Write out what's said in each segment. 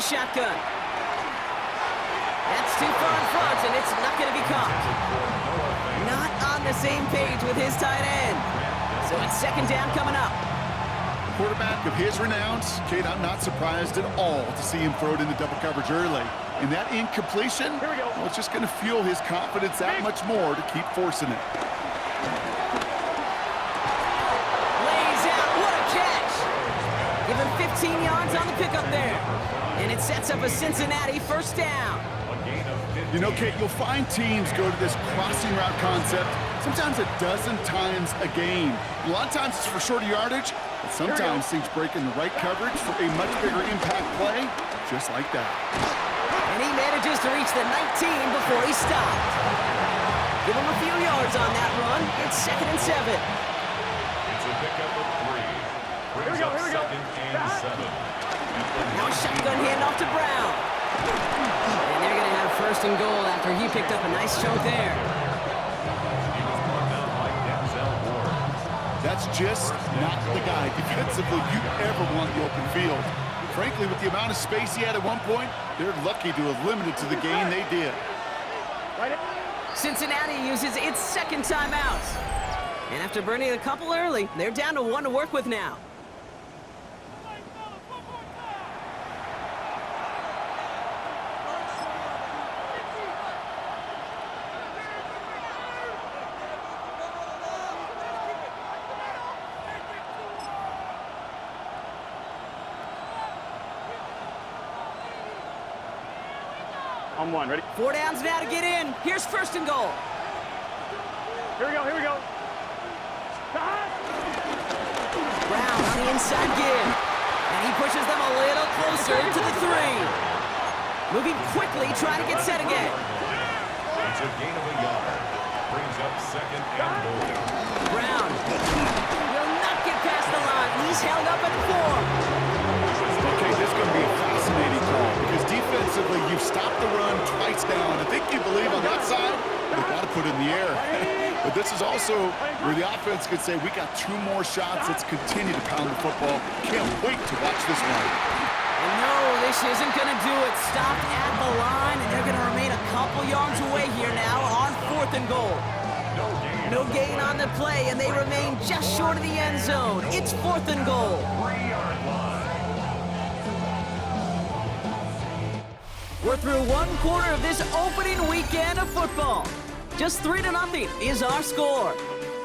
shotgun. That's too far in front, and it's not going to be caught. Not on the same page with his tight end. So it's second down coming up. Quarterback of his renowns, Kate, I'm not surprised at all to see him throw it into double coverage early. And that incompletion, well, it's just going to fuel his confidence that much more to keep forcing it. Lays out, what a catch! Give him 15 yards on the pickup there. And it sets up a Cincinnati first down. You know, Kate, you'll find teams go to this crossing route concept sometimes a dozen times a game. A lot of times it's for shorter yardage, but sometimes teams break in the right coverage for a much bigger impact play, just like that. And he manages to reach the 19 before he stopped. Give him a few yards on that run. It's 2nd and 7. It's a pickup of 3. Brings up 2nd and 7. Now a shotgun handoff to Brown. And they're going to have 1st and goal after he picked up a nice chunk there. He was brought down by Denzel Ward. That's just not the guy defensively you ever want the open field. Frankly, with the amount of space he had at one point, they're lucky to have limited to the gain they did. Cincinnati uses its 2nd timeout. And after burning a couple early, they're down to 1 to work with now. On 1, ready? 4 downs now to get in. Here's 1st and goal. Here we go, here we go. Brown on the inside give. And he pushes them a little closer to the 3. Moving quickly, trying to get set again. It's a gain of a yard. Brings up 2nd and goal. Brown will not get past the line. He's held up at 4. Okay, this is going to be a fascinating call because defensively, you've stopped the run twice down. I think you believe on that side, they've got to put it in the air. But this is also where the offense could say, we got 2 more shots. Let's continue to pound the football. Can't wait to watch this one. And no, this isn't going to do it. Stopped at the line, and they're going to remain a couple yards away here now on 4th and goal. No gain on the play, and they remain just short of the end zone. It's 4th and goal. 3-yard line. We're through 1 quarter of this opening weekend of football. Just 3-0 is our score.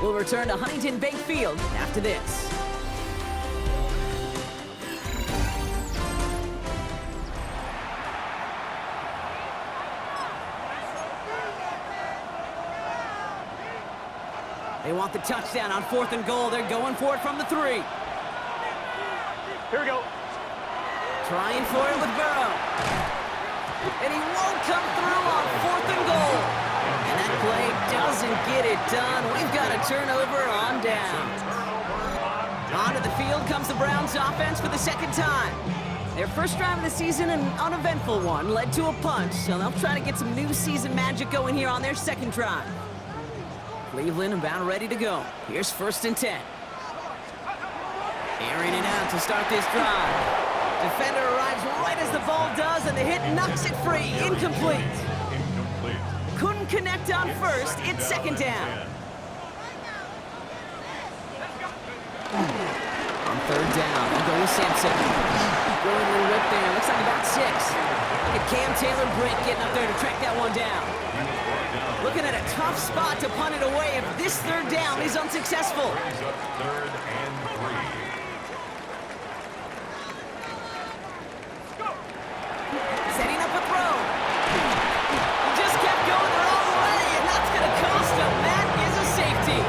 We'll return to Huntington Bank Field after this. They want the touchdown on 4th and goal. They're going for it from the 3. Here we go. Trying for it with Burrow. And he won't come through on 4th and goal. And that play doesn't get it done. We've got a turnover on down. Onto the field comes the Browns offense for the 2nd time. Their first drive of the season, an uneventful one, led to a punch. So they'll try to get some new season magic going here on their 2nd drive. Cleveland about ready to go. Here's 1st and 10. Airing it out to start this drive. Defender arrives right as the ball does, and the hit knocks it free. Incomplete. Couldn't connect on 1st. It's 2nd down. On 3rd down, they'll go with Sampson. Going to the whip there. Looks like about 6. Look at Cam Taylor-Britt getting up there to track that one down. Looking at a tough spot to punt it away if this 3rd down is unsuccessful. 3rd and 3. Setting up a throw. He just kept going the wrong way, and that's going to cost him. That is a safety.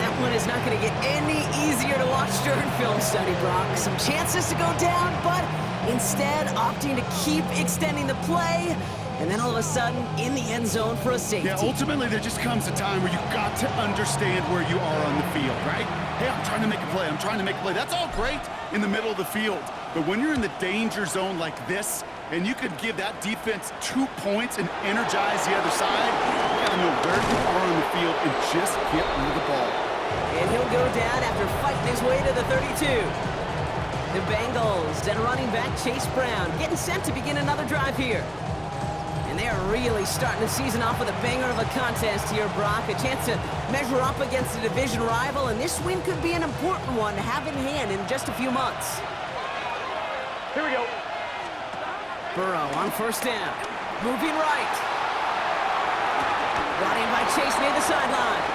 That one is not going to get any easier to watch during film study, Brock. Some chances to go down, but instead opting to keep extending the play. And then all of a sudden, in the end zone for a safety. Yeah, ultimately, there just comes a time where you've got to understand where you are on the field, right? Hey, I'm trying to make a play. I'm trying to make a play. That's all great in the middle of the field. But when you're in the danger zone like this, and you could give that defense 2 points and energize the other side, you got to know where you are on the field and just get rid of the ball. And he'll go down after fighting his way to the 32. The Bengals and running back Chase Brown getting set to begin another drive here. And they are really starting the season off with a banger of a contest here, Brock. A chance to measure up against a division rival, and this win could be an important one to have in hand in just a few months. Here we go. Burrow on first down. Moving right. Brought in by Chase near the sideline.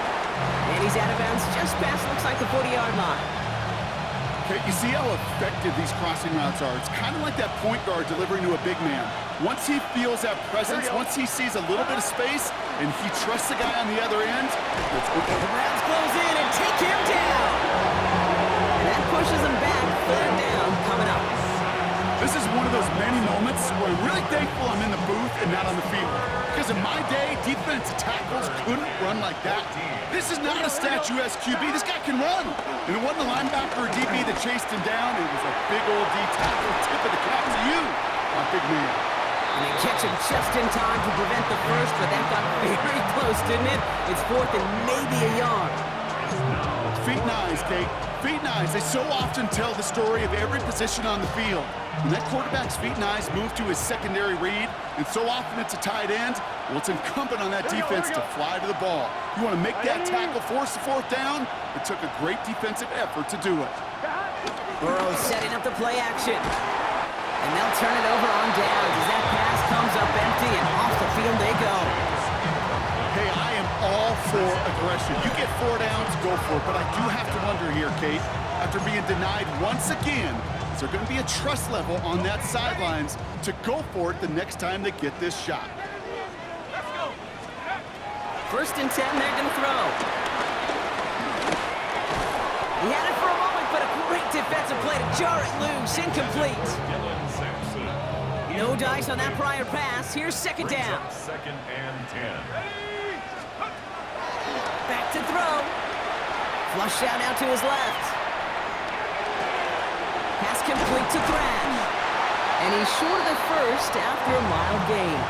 And he's out of bounds just past, looks like the 40-yard line. Okay, you see how effective these crossing routes are. It's kind of like that point guard delivering to a big man. Once he feels that presence, once he sees a little bit of space, and he trusts the guy on the other end, let's go. The Browns close in and take him down. And that pushes him back. Third down coming up. This is one of those many moments where I'm really thankful I'm in the booth and not on the field. Because in my day, defensive tackles couldn't run like that. This is not a statuesque QB. This guy can run. And it wasn't a linebacker or DB that chased him down. It was a big old D tackle. Tip of the cap to you, my big man. And they catch him just in time to prevent the first, but that got very close, didn't it? It's fourth and maybe a yard. Feet and eyes, Kate. Feet and eyes. They so often tell the story of every position on the field. When that quarterback's feet and eyes move to his secondary read, and so often it's a tight end, well, it's incumbent on that defense to fly to the ball. You want to make that tackle, force the fourth down? It took a great defensive effort to do it. Burrow setting up the play action. And they'll turn it over on downs as that pass comes up empty, and off the field they go. Hey, I am all for aggression. You get 4 downs, go for it. But I do have to wonder here, Kate, after being denied once again, is there going to be a trust level on that sidelines to go for it the next time they get this shot? First and 10, they're going to throw. He had it for a moment, but a great defensive play to jar it loose. Incomplete. No dice on that prior pass. Here's second down. Second and 10. Back to throw. Flush out now to his left. Pass complete to Thrash. And he's short of the first after a mild gain.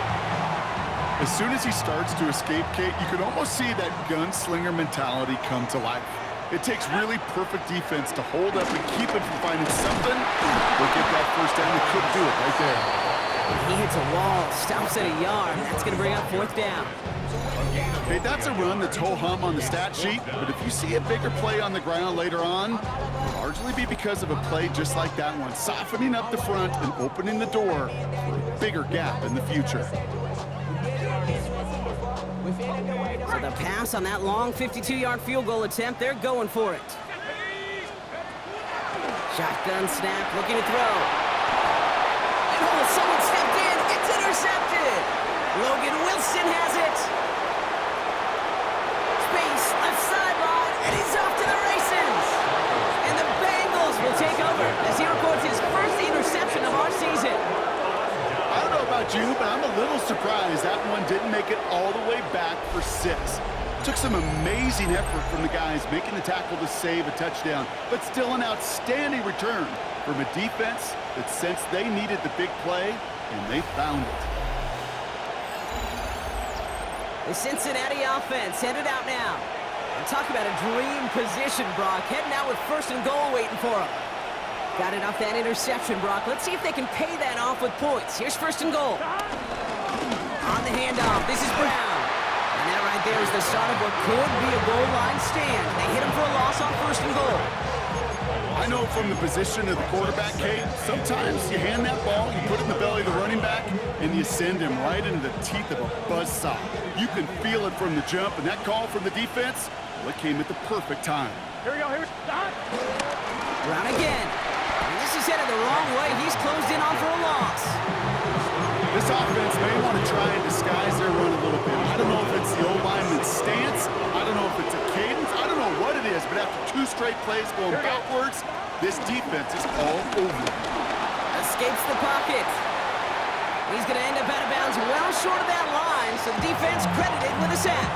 As soon as he starts to escape, Kate, you can almost see that gunslinger mentality come to life. It takes really perfect defense to hold up and keep him from finding something. We'll get that first down. They could do it right there. He hits a wall, stops at a yard. That's going to bring up fourth down. Okay, that's a run that's ho-hum on the stat sheet, but if you see a bigger play on the ground later on, it'll largely be because of a play just like that one, softening up the front and opening the door for a bigger gap in the future. So the pass on that long 52-yard field goal attempt, they're going for it. Shotgun snap, looking to throw. And oh, someone stepped in. It's intercepted. Logan Wilson has it. Space, left sideline, and he's off to the races. And the Bengals will take over as he records his first interception of our season. I don't know about you, but I'm a little surprised that one didn't make it all the way back for 6. Took some amazing effort from the guys making the tackle to save a touchdown, but still an outstanding return from a defense that sensed they needed the big play, and they found it. The Cincinnati offense headed out now. And talk about a dream position, Brock. Heading out with first and goal waiting for him. Got it off that interception, Brock. Let's see if they can pay that off with points. Here's first and goal. On the handoff, this is Brown. And that right there is the start of what could be a goal line stand. They hit him for a loss on first and goal. I know from the position of the quarterback, Kate, sometimes you hand that ball, you put it in the belly of the running back, and you send him right into the teeth of a buzzsaw. You can feel it from the jump, and that call from the defense, well, it came at the perfect time. Here we go. Here we go. Brown again. And this is headed the wrong way. He's closed in on for a loss. This offense may want to try and disguise their run a little bit. I don't know if it's the old lineman's stance. I don't know if it's a cadence. I don't know what it is, but after 2 straight plays going backwards, this defense is all over. Escapes the pocket. He's going to end up out of bounds well short of that line, so the defense credited with a sack.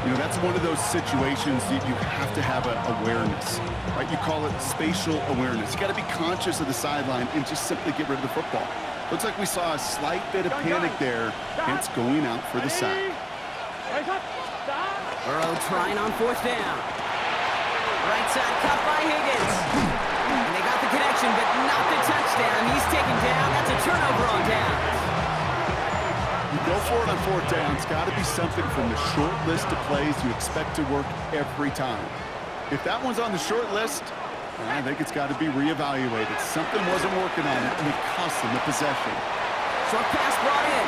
You know, that's one of those situations that you have to have an awareness, right? You call it spatial awareness. You got to be conscious of the sideline and just simply get rid of the football. Looks like we saw a slight bit of panic there, hence going out for the sack. Burrow trying on fourth down. Right side cut by Higgins. And they got the connection. not the touchdown. He's taken down. That's a turnover on downs. You go for it on fourth down. It's got to be something from the short list of plays you expect to work every time. If that one's on the short list, I think it's got to be reevaluated. Something wasn't working on it, and it cost him the possession. Short pass brought in.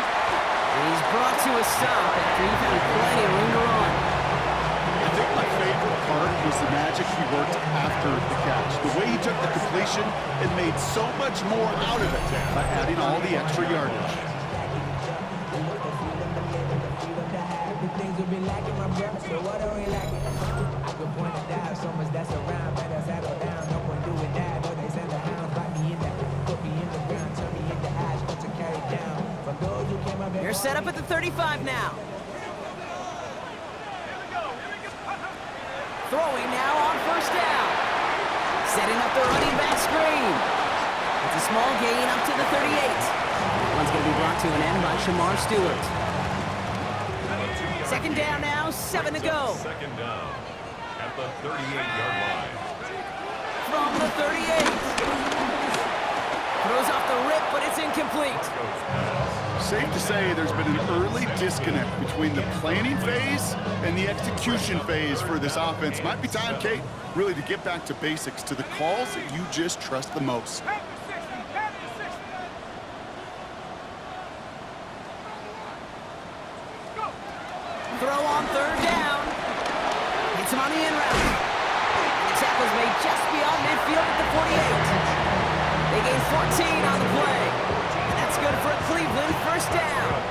He's brought to a stop after he found plenty of room to run. I think my favorite part was the magic he worked after the catch. The way he took the completion and made so much more out of it by adding all the extra yardage. They're set up at the 35 now. Throwing now on first down. Setting up the running back screen. It's a small gain up to the 38. One's going to be brought to an end by Shamar Stewart. Second down now, 7 to go. Second down at the 38-yard line. From the 38. Throws off the rip, but it's incomplete. Safe to say there's been an early disconnect between the planning phase and the execution phase for this offense. Might be time, Kate, really to get back to basics, to the calls that you just trust the most. Throw on third down. Hits him on the in route. The tackle's made just beyond midfield at the 48. They gain 14 on the play. And that's good for a Cleveland first down.